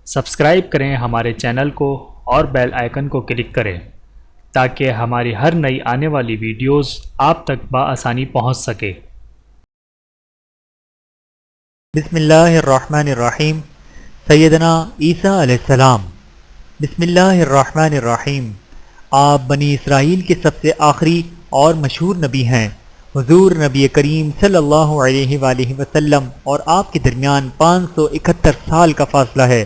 Subscribe کریں ہمارے channel کو اور بیل آئیکن کو کلک کریں تاکہ ہماری ہر نئی آنے والی ویڈیوز آپ تک بآسانی پہنچ سکے۔ بسم اللہ الرحمن الرحیم۔ سیدنا عیسیٰ علیہ السلام۔ بسم اللہ الرحمن الرحیم۔ آپ بنی اسرائیل کے سب سے آخری اور مشہور نبی ہیں۔ حضور نبی کریم صلی اللہ علیہ وآلہ وسلم اور آپ کے درمیان 571 سال کا فاصلہ ہے۔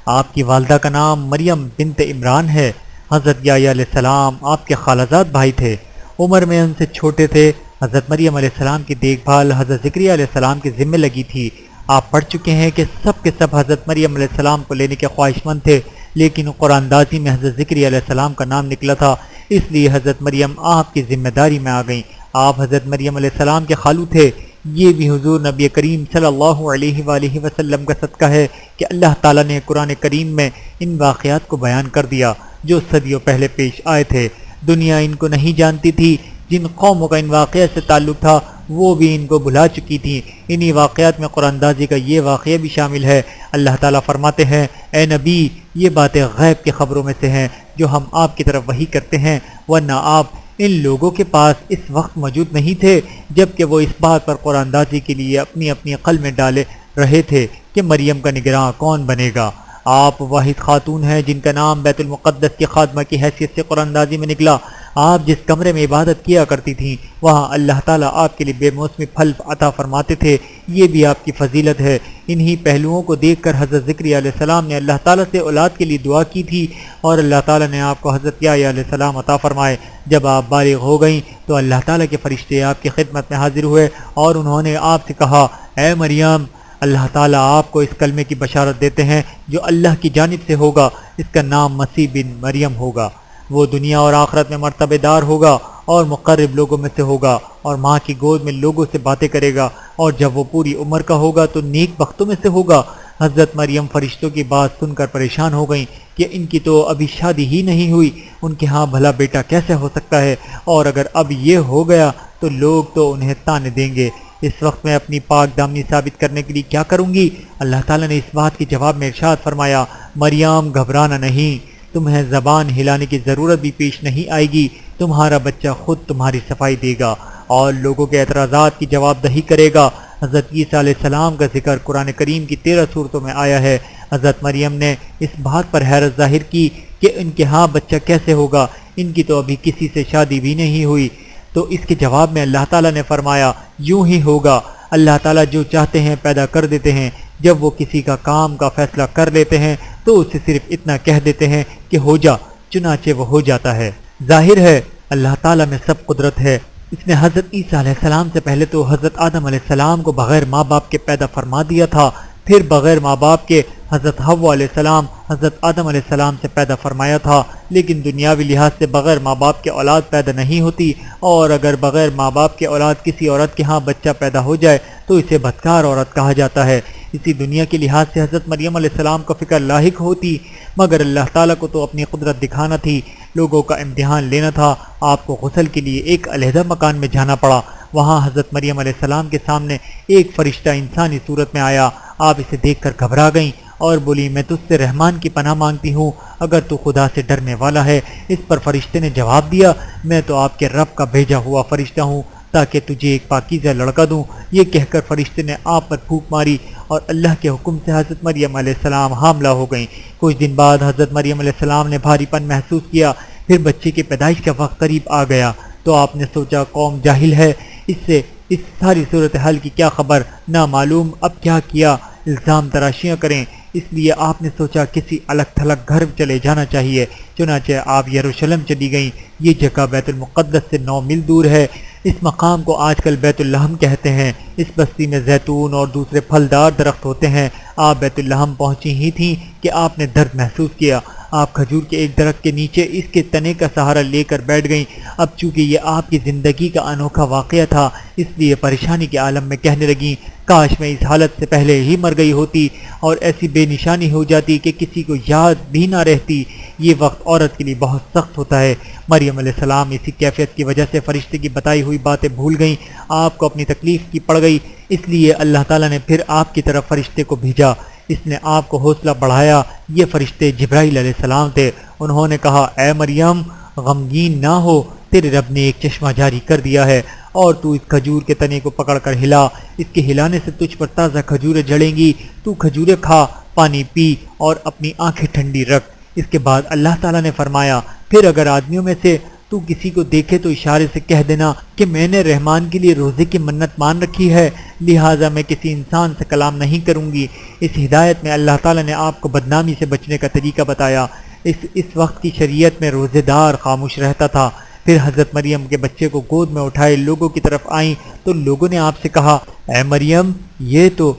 آپ کی والدہ کا نام مریم بنت عمران ہے۔ حضرت یحییٰ علیہ السلام آپ کے خالہ زاد بھائی تھے۔ عمر میں ان سے چھوٹے تھے۔ حضرت مریم علیہ السلام کی دیکھ بھال حضرت زکریا علیہ السلام کے ذمہ لگی تھی۔ آپ پڑھ چکے ہیں کہ سب کے سب حضرت مریم علیہ السلام کو لینے کے خواہش مند تھے، لیکن قرآن دازی میں حضرت زکریا علیہ السلام کا نام نکلا تھا، اس لیے حضرت مریم آپ کی ذمہ داری میں آ گئیں۔ آپ حضرت مریم علیہ السلام کے خالو تھے۔ یہ بھی حضور نبی کریم صلی اللہ علیہ وآلہ وسلم کا صدقہ ہے کہ اللہ تعالیٰ نے قرآن کریم میں ان واقعات کو بیان کر دیا جو صدیوں پہلے پیش آئے تھے۔ دنیا ان کو نہیں جانتی تھی۔ جن قوموں کا ان واقعات سے تعلق تھا وہ بھی ان کو بھلا چکی تھیں۔ انہی واقعات میں قرآن دازی کا یہ واقعہ بھی شامل ہے۔ اللہ تعالیٰ فرماتے ہیں، اے نبی، یہ باتیں غیب کی خبروں میں سے ہیں جو ہم آپ کی طرف وحی کرتے ہیں، ورنہ آپ ان لوگوں کے پاس اس وقت موجود نہیں تھے جبکہ وہ اس بات پر قرآن دازی کے لیے اپنی اپنی عقل میں ڈالے رہے تھے کہ مریم کا نگراں کون بنے گا۔ آپ واحد خاتون ہیں جن کا نام بیت المقدس کی خادمہ کی حیثیت سے قرآن دازی میں نکلا۔ آپ جس کمرے میں عبادت کیا کرتی تھیں وہاں اللہ تعالیٰ آپ کے لیے بے موسمی پھل عطا فرماتے تھے، یہ بھی آپ کی فضیلت ہے۔ انہی پہلوؤں کو دیکھ کر حضرت زکریا علیہ السلام نے اللہ تعالیٰ سے اولاد کے لیے دعا کی تھی اور اللہ تعالیٰ نے آپ کو حضرت یحییٰ علیہ السلام عطا فرمائے۔ جب آپ بالغ ہو گئیں تو اللہ تعالیٰ کے فرشتے آپ کی خدمت میں حاضر ہوئے اور انہوں نے آپ سے کہا، اے مریم، اللہ تعالیٰ آپ کو اس کلمے کی بشارت دیتے ہیں جو اللہ کی جانب سے ہوگا، اس کا نام مسیح بن مریم ہوگا۔ وہ دنیا اور آخرت میں مرتبہ دار ہوگا اور مقرب لوگوں میں سے ہوگا اور ماں کی گود میں لوگوں سے باتیں کرے گا، اور جب وہ پوری عمر کا ہوگا تو نیک بختوں میں سے ہوگا۔ حضرت مریم فرشتوں کی بات سن کر پریشان ہو گئیں کہ ان کی تو ابھی شادی ہی نہیں ہوئی، ان کے ہاں بھلا بیٹا کیسے ہو سکتا ہے، اور اگر اب یہ ہو گیا تو لوگ تو انہیں تانے دیں گے۔ اس وقت میں اپنی پاک دامنی ثابت کرنے کے لیے کیا کروں گی؟ اللہ تعالیٰ نے اس بات کے جواب میں ارشاد فرمایا، مریم گھبرانا نہیں، تمہیں زبان ہلانے کی ضرورت بھی پیش نہیں آئے گی، تمہارا بچہ خود تمہاری صفائی دے گا اور لوگوں کے اعتراضات کی جواب دہی کرے گا۔ حضرت عیسیٰ علیہ السلام کا ذکر قرآن کریم کی 13 سورتوں میں آیا ہے۔ حضرت مریم نے اس بات پر حیرت ظاہر کی کہ ان کے ہاں بچہ کیسے ہوگا، ان کی تو ابھی کسی سے شادی بھی نہیں ہوئی، تو اس کے جواب میں اللہ تعالیٰ نے فرمایا، یوں ہی ہوگا، اللہ تعالیٰ جو چاہتے ہیں پیدا کر دیتے ہیں، جب وہ کسی کا کام کا فیصلہ کر لیتے ہیں تو اسے صرف اتنا کہہ دیتے ہیں کہ ہو جا، چنانچہ وہ ہو جاتا ہے۔ ظاہر ہے اللہ تعالیٰ میں سب قدرت ہے۔ اس نے حضرت عیسیٰ علیہ السلام سے پہلے تو حضرت آدم علیہ السلام کو بغیر ماں باپ کے پیدا فرما دیا تھا، پھر بغیر ماں باپ کے حضرت حوا علیہ السلام حضرت آدم علیہ السلام سے پیدا فرمایا تھا، لیکن دنیاوی لحاظ سے بغیر ماں باپ کے اولاد پیدا نہیں ہوتی، اور اگر بغیر ماں باپ کے اولاد کسی عورت کے ہاں بچہ پیدا ہو جائے تو اسے بدکار عورت کہا جاتا ہے۔ اسی دنیا کے لحاظ سے حضرت مریم علیہ السلام کو فکر لاحق ہوتی، مگر اللہ تعالیٰ کو تو اپنی قدرت دکھانا تھی، لوگوں کا امتحان لینا تھا۔ آپ کو غسل کے لیے ایک علیحدہ مکان میں جانا پڑا۔ وہاں حضرت مریم علیہ السلام کے سامنے ایک فرشتہ انسانی صورت میں آیا۔ آپ اسے دیکھ کر گھبرا گئیں اور بولی، میں تجھ سے رحمان کی پناہ مانگتی ہوں اگر تو خدا سے ڈرنے والا ہے۔ اس پر فرشتے نے جواب دیا، میں تو آپ کے رب کا بھیجا ہوا فرشتہ ہوں تاکہ تجھے ایک پاکیزہ لڑکا دوں۔ یہ کہہ کر فرشتے نے آپ پر پھونک ماری اور اللہ کے حکم سے حضرت مریم علیہ السلام حاملہ ہو گئیں۔ کچھ دن بعد حضرت مریم علیہ السلام نے بھاری پن محسوس کیا، پھر بچے کی پیدائش کا وقت قریب آ گیا تو آپ نے سوچا قوم جاہل ہے، اس سے اس ساری صورتحال کی کیا خبر، نہ معلوم اب کیا کیا، الزام تراشیاں کریں، اس لیے آپ نے سوچا کسی الگ تھلگ گھر چلے جانا چاہیے۔ چنانچہ آپ یروشلم چلی گئیں۔ یہ جگہ بیت المقدس سے 9 میل دور ہے۔ اس مقام کو آج کل بیت اللحم کہتے ہیں۔ اس بستی میں زیتون اور دوسرے پھلدار درخت ہوتے ہیں۔ آپ بیت اللحم پہنچی ہی تھیں کہ آپ نے درد محسوس کیا۔ آپ کھجور کے ایک درخت کے نیچے اس کے تنے کا سہارا لے کر بیٹھ گئیں۔ اب چونکہ یہ آپ کی زندگی کا انوکھا واقعہ تھا، اس لیے پریشانی کے عالم میں کہنے لگیں کاش میں اس حالت سے پہلے ہی مر گئی ہوتی اور ایسی بے نشانی ہو جاتی کہ کسی کو یاد بھی نہ رہتی۔ یہ وقت عورت کے لیے بہت سخت ہوتا ہے۔ مریم علیہ السلام اسی کیفیت کی وجہ سے فرشتے کی بتائی ہوئی باتیں بھول گئیں، آپ کو اپنی تکلیف کی پڑ گئی، اس لیے اللہ تعالیٰ نے پھر آپ کی طرف فرشتے کو بھیجا۔ اس نے آپ کو حوصلہ بڑھایا۔ یہ فرشتے جبرائیل علیہ السلام تھے۔ انہوں نے کہا اے مریم غمگین نہ ہو، تیرے رب نے ایک چشمہ جاری کر دیا ہے اور تو اس کھجور کے تنے کو پکڑ کر ہلا، اس کے ہلانے سے تجھ پر تازہ کھجوریں جڑیں گی، تو کھجوریں کھا، پانی پی اور اپنی آنکھیں ٹھنڈی رکھ۔ اس کے بعد اللہ تعالیٰ نے فرمایا پھر اگر آدمیوں میں سے تو کسی کو دیکھے تو اشارے سے کہہ دینا کہ میں نے رحمان کے لیے روزے کی منت مان رکھی ہے، لہٰذا میں کسی انسان سے کلام نہیں کروں گی۔ اس ہدایت میں اللہ تعالیٰ نے آپ کو بدنامی سے بچنے کا طریقہ بتایا۔ اس وقت کی شریعت میں روزے دار خاموش رہتا تھا۔ پھر حضرت مریم کے بچے کو گود میں اٹھائے لوگوں کی طرف آئیں تو لوگوں نے آپ سے کہا اے مریم یہ تو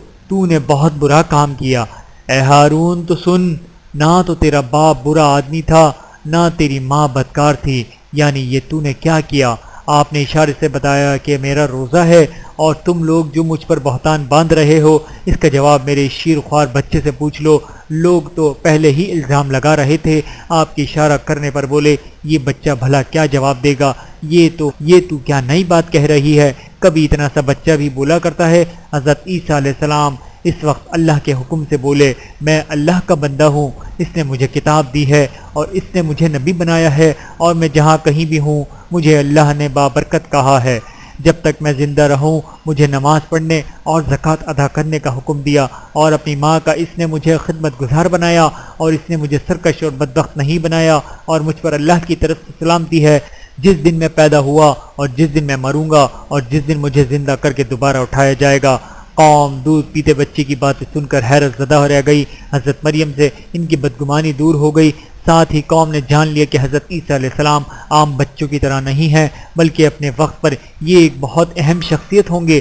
نے بہت برا کام کیا۔ اے ہارون تو سن، نہ تو تیرا باپ برا آدمی تھا نہ تیری ماں بدکار تھی، یعنی یہ تو نے کیا کیا؟ آپ نے اشارے سے بتایا کہ میرا روزہ ہے اور تم لوگ جو مجھ پر بہتان باندھ رہے ہو اس کا جواب میرے شیر خوار بچے سے پوچھ لو۔ لوگ تو پہلے ہی الزام لگا رہے تھے، آپ کی اشارہ کرنے پر بولے یہ بچہ بھلا کیا جواب دے گا، یہ تو کیا نئی بات کہہ رہی ہے، کبھی اتنا سا بچہ بھی بولا کرتا ہے۔ حضرت عیسیٰ علیہ السلام اس وقت اللہ کے حکم سے بولے میں اللہ کا بندہ ہوں، اس نے مجھے کتاب دی ہے اور اس نے مجھے نبی بنایا ہے اور میں جہاں کہیں بھی ہوں مجھے اللہ نے بابرکت کہا ہے۔ جب تک میں زندہ رہوں مجھے نماز پڑھنے اور زکوٰۃ ادا کرنے کا حکم دیا اور اپنی ماں کا اس نے مجھے خدمت گزار بنایا اور اس نے مجھے سرکش اور بدبخت نہیں بنایا اور مجھ پر اللہ کی طرف سے سلامتی ہے۔ جس دن میں پیدا ہوا اور جس دن میں مروں گا اور جس دن مجھے زندہ کر کے دوبارہ اٹھایا جائے گا۔ قوم دودھ پیتے بچے کی باتیں سن کر حیرت زدہ رہ گئی۔ حضرت مریم سے ان کی بدگمانی دور ہو گئی، ساتھ ہی قوم نے جان لیا کہ حضرت عیسیٰ علیہ السلام عام بچوں کی طرح نہیں ہیں بلکہ اپنے وقت پر یہ ایک بہت اہم شخصیت ہوں گے۔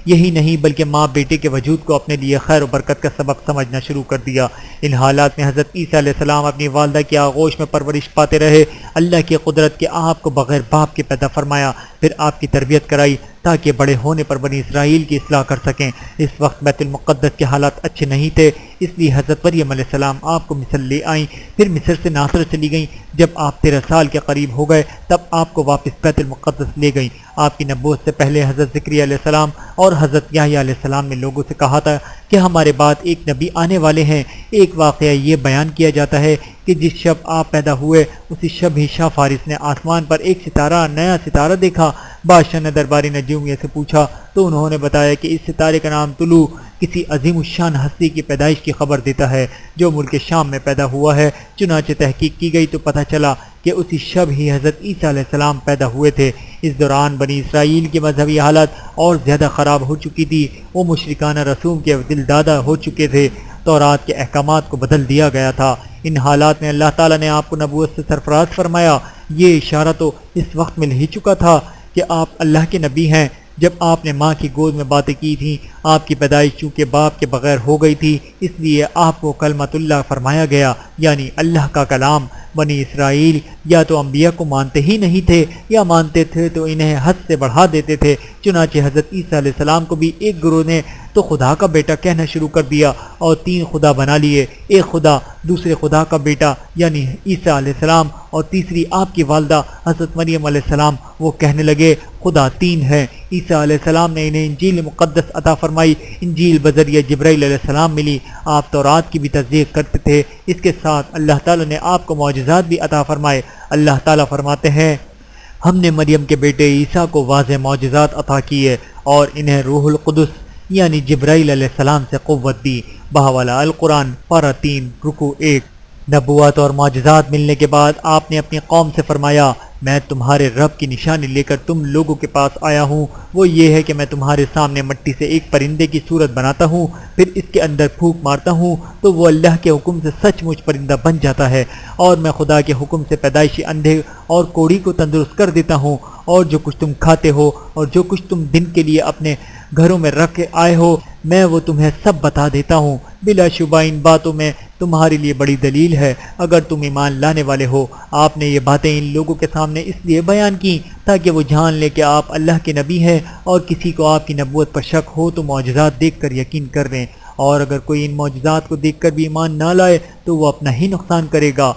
یہی نہیں بلکہ ماں بیٹے کے وجود کو اپنے لیے خیر و برکت کا سبب سمجھنا شروع کر دیا۔ ان حالات میں حضرت عیسیٰ علیہ السلام اپنی والدہ کی آغوش میں پرورش پاتے رہے۔ اللہ کی قدرت کے آپ کو بغیر باپ کے پیدا فرمایا، پھر آپ کی تربیت کرائی تاکہ بڑے ہونے پر بنی اسرائیل کی اصلاح کر سکیں۔ اس وقت بیت المقدس کے حالات اچھے نہیں تھے، اس لیے حضرت مریم علیہ السلام آپ کو مصر لے آئیں، پھر مصر سے ناصر چلی گئیں۔ جب آپ 13 سال کے قریب ہو گئے تب آپ کو واپس بیت المقدس لے گئیں۔ آپ کی نبوت سے پہلے حضرت زکریا علیہ السلام اور حضرت یحییٰ علیہ السلام نے لوگوں سے کہا تھا کہ ہمارے بعد ایک نبی آنے والے ہیں۔ ایک واقعہ یہ بیان کیا جاتا ہے کہ جس شب آپ پیدا ہوئے اسی شب ہی شاہ فارس نے آسمان پر ایک نیا ستارہ دیکھا۔ بادشاہ نے درباری نجومیہ سے پوچھا تو انہوں نے بتایا کہ اس ستارے کا نام طلوع کسی عظیم الشان ہستی کی پیدائش کی خبر دیتا ہے جو ملک شام میں پیدا ہوا ہے۔ چنانچہ تحقیق کی گئی تو پتہ چلا کہ اسی شب ہی حضرت عیسیٰ علیہ السلام پیدا ہوئے تھے۔ اس دوران بنی اسرائیل کی مذہبی حالت اور زیادہ خراب ہو چکی تھی، وہ مشرکانہ رسوم کے دل دادہ ہو چکے تھے، تورات کے احکامات کو بدل دیا گیا تھا۔ ان حالات میں اللہ تعالیٰ نے آپ کو نبوت سے سرفراز فرمایا۔ یہ اشارہ تو اس وقت مل ہی چکا تھا کہ آپ اللہ کے نبی ہیں جب آپ نے ماں کی گود میں باتیں کی تھیں۔ آپ کی پیدائش چونکہ باپ کے بغیر ہو گئی تھی اس لیے آپ کو کلمۃ اللہ فرمایا گیا، یعنی اللہ کا کلام۔ بنی اسرائیل یا تو انبیاء کو مانتے ہی نہیں تھے یا مانتے تھے تو انہیں حد سے بڑھا دیتے تھے۔ چنانچہ حضرت عیسیٰ علیہ السلام کو بھی ایک گروہ نے تو خدا کا بیٹا کہنا شروع کر دیا اور 3 خدا بنا لیے، ایک خدا، دوسرے خدا کا بیٹا یعنی عیسیٰ علیہ السلام اور تیسری آپ کی والدہ حضرت مریم علیہ السلام۔ وہ کہنے لگے خدا 3 ہے۔ عیسیٰ علیہ السلام نے انہیں انجیل مقدس عطا فرمائی، انجیل بذریعہ جبرائیل علیہ السلام ملی۔ آپ تورات کی بھی تصدیق کرتے تھے، اس کے ساتھ اللہ تعالیٰ نے آپ کو معجزات بھی عطا فرمائے۔ اللہ تعالیٰ فرماتے ہیں ہم نے مریم کے بیٹے عیسیٰ کو واضح معجزات عطا کیے اور انہیں روح القدس یعنی جبرائیل علیہ السلام سے قوت دی۔ بہوالا القرآن پارہ 3 رکوع 1۔ نبوت اور معجزات ملنے کے بعد آپ نے اپنی قوم سے فرمایا میں تمہارے رب کی نشانی لے کر تم لوگوں کے پاس آیا ہوں، وہ یہ ہے کہ میں تمہارے سامنے مٹی سے ایک پرندے کی صورت بناتا ہوں، پھر اس کے اندر پھونک مارتا ہوں تو وہ اللہ کے حکم سے سچ مچ پرندہ بن جاتا ہے، اور میں خدا کے حکم سے پیدائشی اندھے اور کوڑی کو تندرست کر دیتا ہوں، اور جو کچھ تم کھاتے ہو اور جو کچھ تم دن کے لیے اپنے گھروں میں رکھ کے آئے ہو، میں وہ تمہیں سب بتا دیتا ہوں۔ بلا شبہ ان باتوں میں تمہارے لیے بڑی دلیل ہے اگر تم ایمان لانے والے ہو۔ آپ نے یہ باتیں ان لوگوں کے سامنے اس لیے بیان کی تاکہ وہ جان لے کہ آپ اللہ کے نبی ہیں، اور کسی کو آپ کی نبوت پر شک ہو تو معجزات دیکھ کر یقین کر لیں، اور اگر کوئی ان معجزات کو دیکھ کر بھی ایمان نہ لائے تو وہ اپنا ہی نقصان کرے گا۔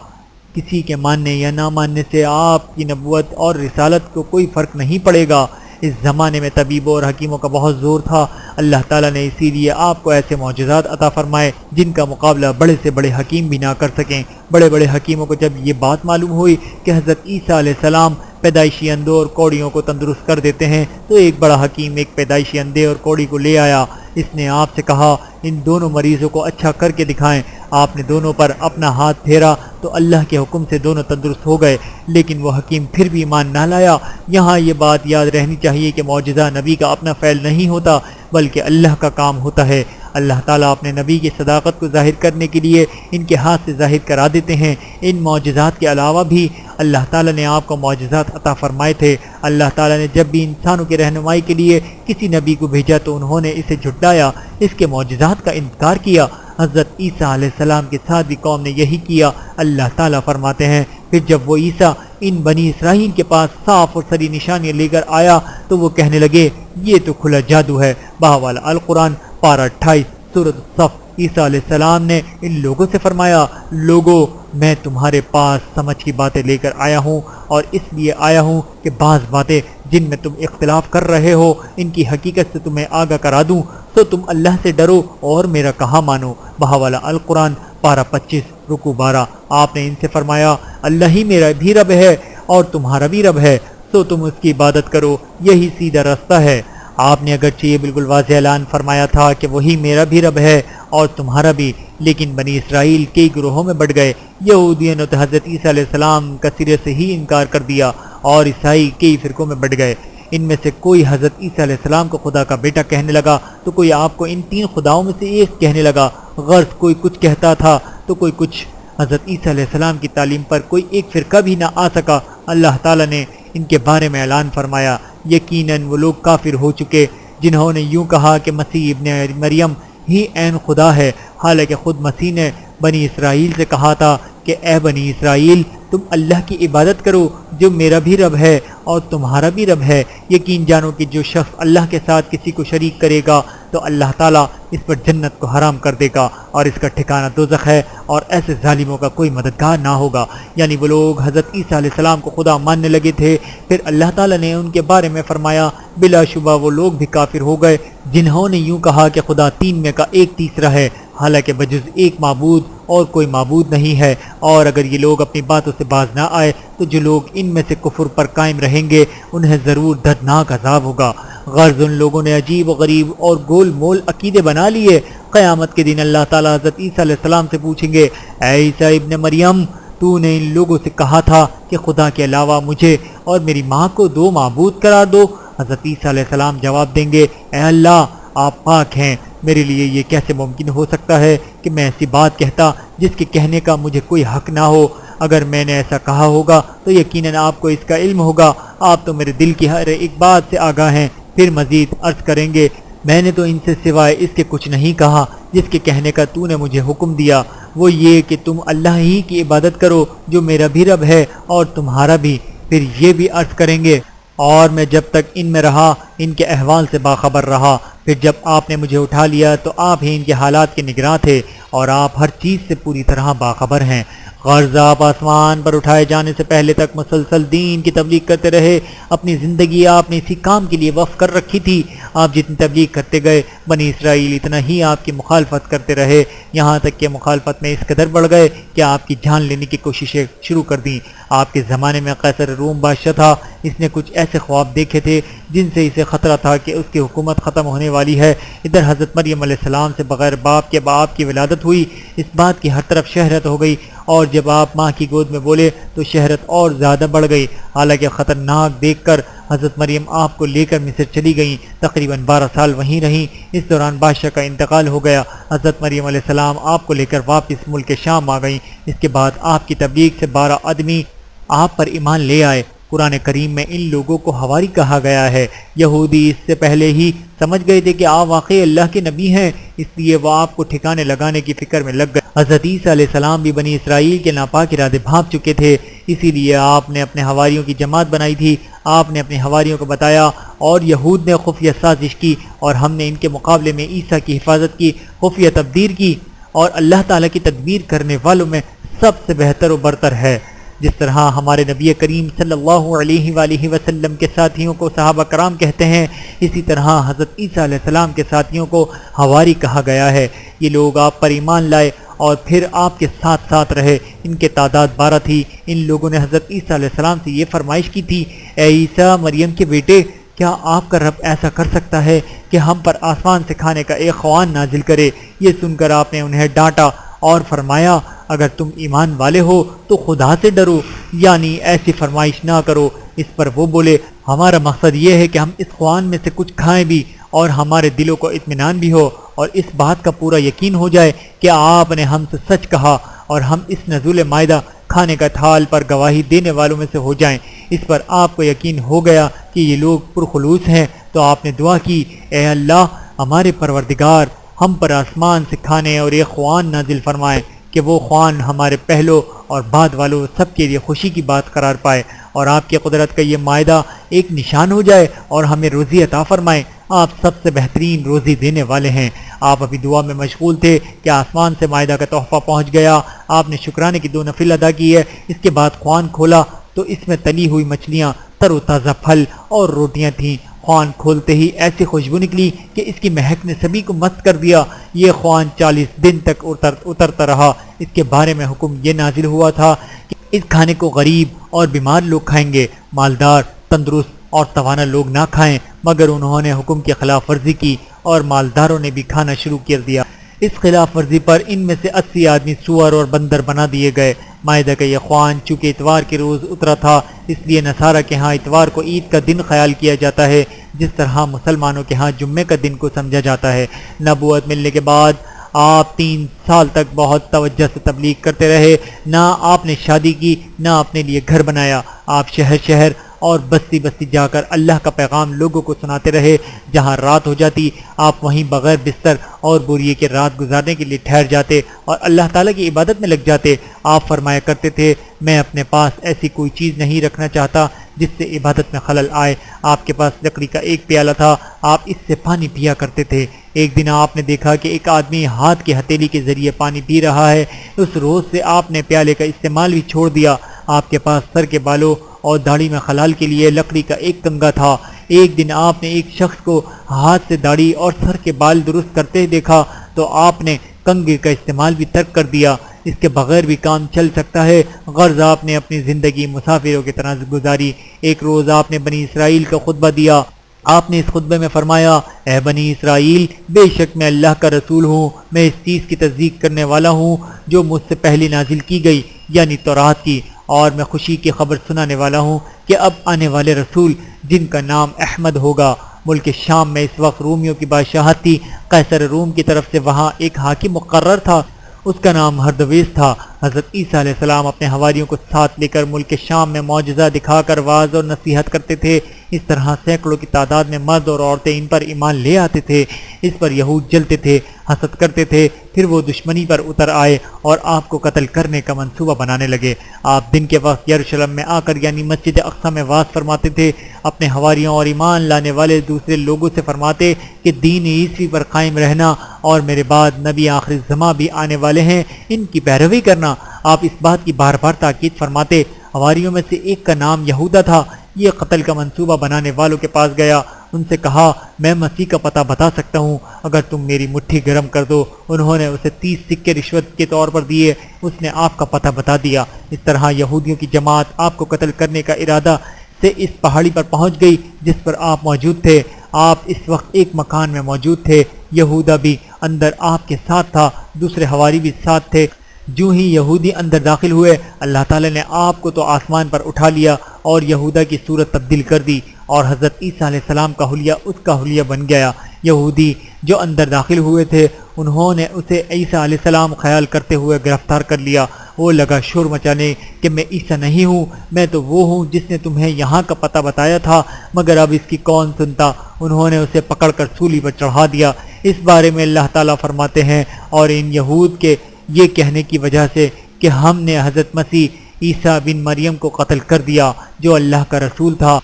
کسی کے ماننے یا نہ ماننے سے آپ کی نبوت اور رسالت کو کوئی فرق نہیں پڑے گا۔ اس زمانے میں طبیبوں اور حکیموں کا بہت زور تھا، اللہ تعالیٰ نے اسی لیے آپ کو ایسے معجزات عطا فرمائے جن کا مقابلہ بڑے سے بڑے حکیم بھی نہ کر سکیں۔ بڑے بڑے حکیموں کو جب یہ بات معلوم ہوئی کہ حضرت عیسیٰ علیہ السلام پیدائشی اندھوں اور کوڑیوں کو تندرست کر دیتے ہیں، تو ایک بڑا حکیم ایک پیدائشی اندھے اور کوڑی کو لے آیا۔ اس نے آپ سے کہا ان دونوں مریضوں کو اچھا کر کے دکھائیں۔ آپ نے دونوں پر اپنا ہاتھ پھیرا تو اللہ کے حکم سے دونوں تندرست ہو گئے، لیکن وہ حکیم پھر بھی ایمان نہ لایا۔ یہاں یہ بات یاد رہنی چاہیے کہ معجزہ نبی کا اپنا فعل نہیں ہوتا بلکہ اللہ کا کام ہوتا ہے۔ اللہ تعالیٰ اپنے نبی کی صداقت کو ظاہر کرنے کے لیے ان کے ہاتھ سے ظاہر کرا دیتے ہیں۔ ان معجزات کے علاوہ بھی اللہ تعالیٰ نے آپ کو معجزات عطا فرمائے تھے۔ اللہ تعالیٰ نے جب بھی انسانوں کی رہنمائی کے لیے کسی نبی کو بھیجا تو انہوں نے اسے جھٹلایا، اس کے معجزات کا انکار کیا۔ حضرت عیسیٰ علیہ السلام کے ساتھ بھی قوم نے یہی کیا۔ اللہ تعالیٰ فرماتے ہیں پھر جب وہ عیسیٰ ان بنی اسرائیل کے پاس صاف اور صریح نشانیاں لے کر آیا تو وہ کہنے لگے یہ تو کھلا جادو ہے۔ بہوالا القرآن پارہ 28 سورۃ الصف۔ عیسیٰ علیہ السلام نے ان لوگوں سے فرمایا لوگو میں تمہارے پاس سمجھ کی باتیں لے کر آیا ہوں، اور اس لیے آیا ہوں کہ بعض باتیں جن میں تم اختلاف کر رہے ہو ان کی حقیقت سے تمہیں آگاہ کرا دوں، تو تم اللہ سے ڈرو اور میرا کہا مانو۔ بہوالا القرآن پارہ 25 رکوع 12۔ آپ نے ان سے فرمایا اللہ ہی میرا بھی رب ہے اور تمہارا بھی رب ہے، تو تم اس کی عبادت کرو، یہی سیدھا راستہ ہے۔ آپ نے اگرچہ یہ بالکل واضح اعلان فرمایا تھا کہ وہی میرا بھی رب ہے اور تمہارا بھی، لیکن بنی اسرائیل کئی گروہوں میں بڑھ گئے۔ یہودیوں نے تو حضرت عیسیٰ علیہ السلام کا سرے سے ہی انکار کر دیا، اور عیسائی کئی فرقوں میں بڑھ گئے۔ ان میں سے کوئی حضرت عیسیٰ علیہ السلام کو خدا کا بیٹا کہنے لگا تو کوئی آپ کو ان 3 خداؤں میں سے ایک کہنے لگا، غرض کوئی کچھ کہتا تھا تو کوئی کچھ۔ حضرت عیسیٰ علیہ السلام کی تعلیم پر کوئی ایک فرقہ بھی نہ آ سکا۔ اللہ تعالیٰ نے ان کے بارے میں اعلان فرمایا یقیناً وہ لوگ کافر ہو چکے جنہوں نے یوں کہا کہ مسیح ابن مریم ہی عین خدا ہے، حالانکہ خود مسیح نے بنی اسرائیل سے کہا تھا کہ اے بنی اسرائیل تم اللہ کی عبادت کرو جو میرا بھی رب ہے اور تمہارا بھی رب ہے۔ یقین جانو کہ جو شخص اللہ کے ساتھ کسی کو شریک کرے گا تو اللہ تعالیٰ اس پر جنت کو حرام کر دے گا اور اس کا ٹھکانہ دوزخ ہے، اور ایسے ظالموں کا کوئی مددگار نہ ہوگا۔ یعنی وہ لوگ حضرت عیسیٰ علیہ السلام کو خدا ماننے لگے تھے، پھر اللہ تعالیٰ نے ان کے بارے میں فرمایا بلا شبہ وہ لوگ بھی کافر ہو گئے جنہوں نے یوں کہا کہ خدا 3 میں کا ایک تیسرا ہے، حالانکہ بجز ایک معبود اور کوئی معبود نہیں ہے۔ اور اگر یہ لوگ اپنی باتوں سے باز نہ آئے تو جو لوگ ان میں سے کفر پر قائم رہیں گے انہیں ضرور دردناک عذاب ہوگا۔ غرض ان لوگوں نے عجیب و غریب اور گول مول عقیدے بنا لیے۔ قیامت کے دن اللہ تعالیٰ حضرت عیسیٰ علیہ السلام سے پوچھیں گے اے عیسیٰ ابن مریم تو نے ان لوگوں سے کہا تھا کہ خدا کے علاوہ مجھے اور میری ماں کو 2 معبود قرار دو۔ حضرت عیسیٰ علیہ السلام جواب دیں گے اے اللہ آپ پاک ہیں، میرے لیے یہ کیسے ممکن ہو سکتا ہے کہ میں ایسی بات کہتا جس کے کہنے کا مجھے کوئی حق نہ ہو۔ اگر میں نے ایسا کہا ہوگا تو یقیناً آپ کو اس کا علم ہوگا، آپ تو میرے دل کی ہر ایک بات سے آگاہ ہیں۔ پھر مزید عرض کریں گے میں نے تو ان سے سوائے اس کے کچھ نہیں کہا جس کے کہنے کا تو نے مجھے حکم دیا، وہ یہ کہ تم اللہ ہی کی عبادت کرو جو میرا بھی رب ہے اور تمہارا بھی۔ پھر یہ بھی عرض کریں گے اور میں جب تک ان میں رہا ان کے احوال سے باخبر رہا، پھر جب آپ نے مجھے اٹھا لیا تو آپ ہی ان کے حالات کے نگراں تھے اور آپ ہر چیز سے پوری طرح باخبر ہیں۔ غرض آپ آسمان پر اٹھائے جانے سے پہلے تک مسلسل دین کی تبلیغ کرتے رہے، اپنی زندگی آپ نے اسی کام کے لیے وقف کر رکھی تھی۔ آپ جتنی تبلیغ کرتے گئے بنی اسرائیل اتنا ہی آپ کی مخالفت کرتے رہے، یہاں تک کہ مخالفت میں اس قدر بڑھ گئے کہ آپ کی جان لینے کی کوششیں شروع کر دیں۔ آپ کے زمانے میں قیصر روم بادشاہ تھا، اس نے کچھ ایسے خواب دیکھے تھے جن سے اسے خطرہ تھا کہ اس کی حکومت ختم ہونے والی ہے۔ ادھر حضرت مریم علیہ السلام سے بغیر باپ کے باپ کی ولادت ہوئی، اس بات کی ہر طرف شہرت ہو گئی، اور جب آپ ماں کی گود میں بولے تو شہرت اور زیادہ بڑھ گئی۔ حالانکہ خطرناک دیکھ کر حضرت مریم آپ کو لے کر مصر چلی گئیں، تقریباً 12 سال وہیں رہیں۔ اس دوران بادشاہ کا انتقال ہو گیا، حضرت مریم علیہ السلام آپ کو لے کر واپس ملک شام آ گئیں۔ اس کے بعد آپ کی تبلیغ سے 12 آدمی آپ پر ایمان لے آئے۔ قرآن کریم میں ان لوگوں کو حواری کہا گیا ہے۔ یہودی اس سے پہلے ہی سمجھ گئے تھے کہ آپ واقعی اللہ کے نبی ہیں، اس لیے وہ آپ کو ٹھکانے لگانے کی فکر میں لگ گئے۔ حضرت عیسیٰ علیہ السلام بھی بنی اسرائیل کے ناپاک ارادے بھانپ چکے تھے، اسی لیے آپ نے اپنے حواریوں کی جماعت بنائی تھی۔ آپ نے اپنے حواریوں کو بتایا اور یہود نے خفیہ سازش کی، اور ہم نے ان کے مقابلے میں عیسیٰ کی حفاظت کی، خفیہ تبدیل کی، اور اللہ تعالیٰ کی تدبیر کرنے والوں میں سب سے بہتر و برتر ہے۔ جس طرح ہمارے نبی کریم صلی اللہ علیہ وآلہ وسلم کے ساتھیوں کو صحابہ کرام کہتے ہیں، اسی طرح حضرت عیسیٰ علیہ السلام کے ساتھیوں کو حواری کہا گیا ہے۔ یہ لوگ آپ پر ایمان لائے اور پھر آپ کے ساتھ ساتھ رہے۔ ان کے تعداد 12 تھی۔ ان لوگوں نے حضرت عیسیٰ علیہ السلام سے یہ فرمائش کی تھی، اے عیسیٰ مریم کے بیٹے، کیا آپ کا رب ایسا کر سکتا ہے کہ ہم پر آسمان سے کھانے کا ایک خوان نازل کرے؟ یہ سن کر آپ نے انہیں ڈانٹا اور فرمایا، اگر تم ایمان والے ہو تو خدا سے ڈرو، یعنی ایسی فرمائش نہ کرو۔ اس پر وہ بولے، ہمارا مقصد یہ ہے کہ ہم اس خوان میں سے کچھ کھائیں بھی اور ہمارے دلوں کو اطمینان بھی ہو اور اس بات کا پورا یقین ہو جائے کہ آپ نے ہم سے سچ کہا، اور ہم اس نزول مائدہ کھانے کا تھال پر گواہی دینے والوں میں سے ہو جائیں۔ اس پر آپ کو یقین ہو گیا کہ یہ لوگ پرخلوص ہیں، تو آپ نے دعا کی، اے اللہ ہمارے پروردگار، ہم پر آسمان سے کھانے اور ایک خوان نازل فرمائے کہ وہ خوان ہمارے پہلو اور بعد والوں سب کے لیے خوشی کی بات قرار پائے، اور آپ کی قدرت کا یہ معاہدہ ایک نشان ہو جائے اور ہمیں روزی عطا فرمائے۔ آپ سب سے بہترین روزی دینے والے ہیں۔ آپ ابھی دعا میں مشغول تھے کہ آسمان سے معاہدہ کا تحفہ پہنچ گیا۔ آپ نے شکرانے کی 2 نفل ادا کی ہے۔ اس کے بعد خوان کھولا تو اس میں تلی ہوئی مچھلیاں، تر و تازہ پھل اور روٹیاں تھیں۔ خوان کھولتے ہی ایسی خوشبو نکلی کہ اس کی مہک نے سبھی کو مست کر دیا۔ یہ خوان 40 دن تک اترتا رہا۔ اس کے بارے میں حکم یہ نازل ہوا تھا کہ اس کھانے کو غریب اور بیمار لوگ کھائیں گے، مالدار، تندرست اور توانا لوگ نہ کھائیں، مگر انہوں نے حکم کی خلاف ورزی کی اور مالداروں نے بھی کھانا شروع کر دیا۔ اس خلاف ورزی پر ان میں سے 80 آدمی سور اور بندر بنا دیے گئے۔ مائدہ کا یہ خوان چونکہ اتوار کے روز اترا تھا، اس لیے نصارہ کے ہاں اتوار کو عید کا دن خیال کیا جاتا ہے، جس طرح مسلمانوں کے ہاں جمعے کا دن کو سمجھا جاتا ہے۔ نبوت ملنے کے بعد آپ 3 سال تک بہت توجہ سے تبلیغ کرتے رہے۔ نہ آپ نے شادی کی، نہ اپنے لیے گھر بنایا۔ آپ شہر شہر اور بستی بستی جا کر اللہ کا پیغام لوگوں کو سناتے رہے۔ جہاں رات ہو جاتی آپ وہیں بغیر بستر اور بوریے کے رات گزارنے کے لیے ٹھہر جاتے اور اللہ تعالیٰ کی عبادت میں لگ جاتے۔ آپ فرمایا کرتے تھے، میں اپنے پاس ایسی کوئی چیز نہیں رکھنا چاہتا جس سے عبادت میں خلل آئے۔ آپ کے پاس لکڑی کا ایک پیالہ تھا، آپ اس سے پانی پیا کرتے تھے۔ ایک دن آپ نے دیکھا کہ ایک آدمی ہاتھ کی ہتھیلی کے ذریعے پانی پی رہا ہے۔ اس روز سے آپ نے پیالے کا استعمال بھی چھوڑ دیا۔ آپ کے پاس سر کے بالوں اور داڑھی میں خلال کے لیے لکڑی کا ایک کنگا تھا۔ ایک دن آپ نے ایک شخص کو ہاتھ سے داڑھی اور سر کے بال درست کرتے دیکھا تو آپ نے کنگے کا استعمال بھی ترک کر دیا۔ اس کے بغیر بھی کام چل سکتا ہے، غرض آپ نے اپنی زندگی مسافروں کی طرح گزاری۔ ایک روز آپ نے بنی اسرائیل کا خطبہ دیا۔ آپ نے اس خطبے میں فرمایا، اے بنی اسرائیل، بے شک میں اللہ کا رسول ہوں، میں اس چیز کی تصدیق کرنے والا ہوں جو مجھ سے پہلے نازل کی گئی، یعنی تورات کی، اور میں خوشی کی خبر سنانے والا ہوں کہ اب آنے والے رسول جن کا نام احمد ہوگا۔ ملک شام میں اس وقت رومیوں کی بادشاہت تھی۔ قیصر روم کی طرف سے وہاں ایک حاکم مقرر تھا، اس کا نام ہردویس تھا۔ حضرت عیسیٰ علیہ السلام اپنے حواریوں کو ساتھ لے کر ملک شام میں معجزہ دکھا کر واعظ اور نصیحت کرتے تھے۔ اس طرح سینکڑوں کی تعداد میں مرد اور عورتیں ان پر ایمان لے آتے تھے۔ اس پر یہود جلتے تھے، حسد کرتے تھے، پھر وہ دشمنی پر اتر آئے اور آپ کو قتل کرنے کا منصوبہ بنانے لگے۔ آپ دن کے وقت یروشلم میں آ کر یعنی مسجد اقصی میں واعظ فرماتے تھے۔ اپنے حواریوں اور ایمان لانے والے دوسرے لوگوں سے فرماتے کہ دین عیسوی پر قائم رہنا اور میرے بعد نبی آخر الزماں بھی آنے والے ہیں، ان کی پیروی کرنا۔ آپ اس بات کی بار بار تاکید فرماتے۔ حواریوں میں سے ایک کا نام یہودا تھا۔ یہ قتل کا منصوبہ بنانے والوں کے پاس گیا، ان سے کہا، میں مسیح کا پتہ بتا سکتا ہوں اگر تم میری مٹھی گرم کر دو۔ انہوں نے اسے 30 سکے رشوت کے طور پر دیے۔ اس نے آپ کا پتہ بتا دیا۔ اس طرح یہودیوں کی جماعت آپ کو قتل کرنے کا ارادہ سے اس پہاڑی پر پہنچ گئی جس پر آپ موجود تھے۔ آپ اس وقت ایک مکان میں موجود تھے، یہودا بھی اندر آپ کے ساتھ تھا، دوسرے حواری بھی ساتھ تھے۔ جو ہی یہودی اندر داخل ہوئے، اللہ تعالیٰ نے آپ کو تو آسمان پر اٹھا لیا اور یہودا کی صورت تبدیل کر دی، اور حضرت عیسیٰ علیہ السلام کا حلیہ اس کا حلیہ بن گیا۔ یہودی جو اندر داخل ہوئے تھے، انہوں نے اسے عیسیٰ علیہ السلام خیال کرتے ہوئے گرفتار کر لیا وہ لگا شور مچانے کہ میں عیسیٰ نہیں ہوں، میں تو وہ ہوں جس نے تمہیں یہاں کا پتہ بتایا تھا، مگر اب اس کی کون سنتا۔ انہوں نے اسے پکڑ کر سولی پر چڑھا دیا۔ اس بارے میں اللہ تعالیٰ فرماتے ہیں، اور ان یہود کے یہ کہنے کی وجہ سے کہ ہم نے حضرت مسیح عیسیٰ بن مریم کو قتل کر دیا جو اللہ کا رسول تھا،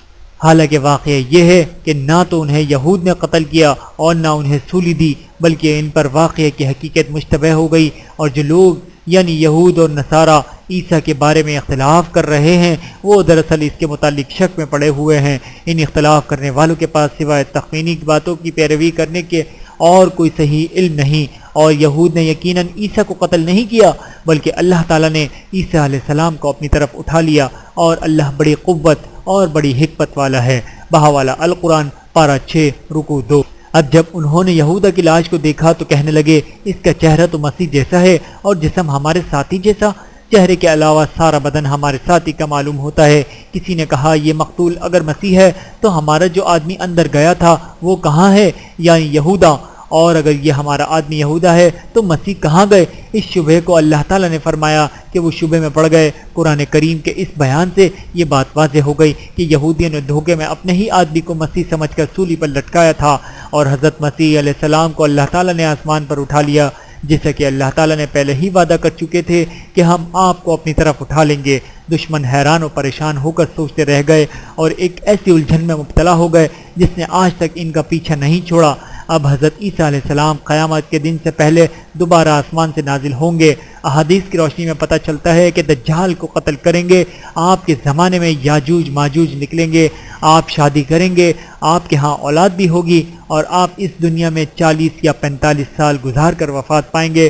حالانکہ واقعہ یہ ہے کہ نہ تو انہیں یہود نے قتل کیا اور نہ انہیں سولی دی، بلکہ ان پر واقعہ کی حقیقت مشتبہ ہو گئی، اور جو لوگ یعنی یہود اور نصارہ عیسیٰ کے بارے میں اختلاف کر رہے ہیں وہ دراصل اس کے متعلق شک میں پڑے ہوئے ہیں۔ ان اختلاف کرنے والوں کے پاس سوائے تخمینی باتوں کی پیروی کرنے کے اور کوئی صحیح علم نہیں، اور یہود نے یقیناً عیسیٰ کو قتل نہیں کیا، بلکہ اللہ تعالیٰ نے عیسیٰ علیہ السلام کو اپنی طرف اٹھا لیا، اور اللہ بڑی قوت اور بڑی حکمت والا ہے۔ بہاوالہ القرآن پارہ 6 رکوع 2۔ اب جب انہوں نے یہودا کی لاش کو دیکھا تو کہنے لگے، اس کا چہرہ تو مسیح جیسا ہے اور جسم ہمارے ساتھی جیسا، چہرے کے علاوہ سارا بدن ہمارے ساتھی کا معلوم ہوتا ہے۔ کسی نے کہا، یہ مقتول اگر مسیح ہے تو ہمارا جو آدمی اندر گیا تھا وہ کہاں ہے، یعنی یہودا، اور اگر یہ ہمارا آدمی یہودا ہے تو مسیح کہاں گئے؟ اس شبہ کو اللہ تعالیٰ نے فرمایا کہ وہ شبہ میں پڑ گئے۔ قرآن کریم کے اس بیان سے یہ بات واضح ہو گئی کہ یہودیوں نے دھوکے میں اپنے ہی آدمی کو مسیح سمجھ کر سولی پر لٹکایا تھا، اور حضرت مسیح علیہ السلام کو اللہ تعالیٰ نے آسمان پر اٹھا لیا، جیسا کہ اللہ تعالیٰ نے پہلے ہی وعدہ کر چکے تھے کہ ہم آپ کو اپنی طرف اٹھا لیں گے۔ دشمن حیران و پریشان ہو کر سوچتے رہ گئے اور ایک ایسی الجھن میں مبتلا ہو گئے جس نے آج تک ان کا پیچھا نہیں چھوڑا۔ اب حضرت عیسیٰ علیہ السلام قیامت کے دن سے پہلے دوبارہ آسمان سے نازل ہوں گے۔ احادیث کی روشنی میں پتہ چلتا ہے کہ دجال کو قتل کریں گے، آپ کے زمانے میں یاجوج ماجوج نکلیں گے، آپ شادی کریں گے، آپ کے ہاں اولاد بھی ہوگی، اور آپ اس دنیا میں 40 یا 45 سال گزار کر وفات پائیں گے۔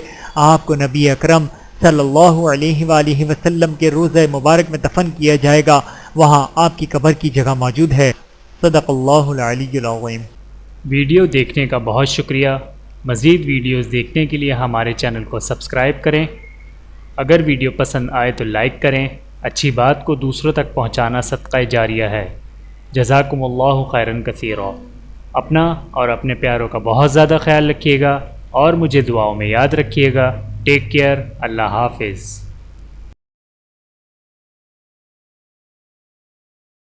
آپ کو نبی اکرم صلی اللہ علیہ وآلہ وسلم کے روضہ مبارک میں دفن کیا جائے گا، وہاں آپ کی قبر کی جگہ موجود ہے۔ صدق اللہ العلی العظیم۔ ویڈیو دیکھنے کا بہت شکریہ۔ مزید ویڈیوز دیکھنے کے لیے ہمارے چینل کو سبسکرائب کریں۔ اگر ویڈیو پسند آئے تو لائک کریں۔ اچھی بات کو دوسروں تک پہنچانا صدقہ جاریہ ہے۔ جزاکم اللہ خیرا کثیرا۔ اپنا اور اپنے پیاروں کا بہت زیادہ خیال رکھیے گا، اور مجھے دعاؤں میں یاد رکھیے گا۔ Take care. اللہ حافظ۔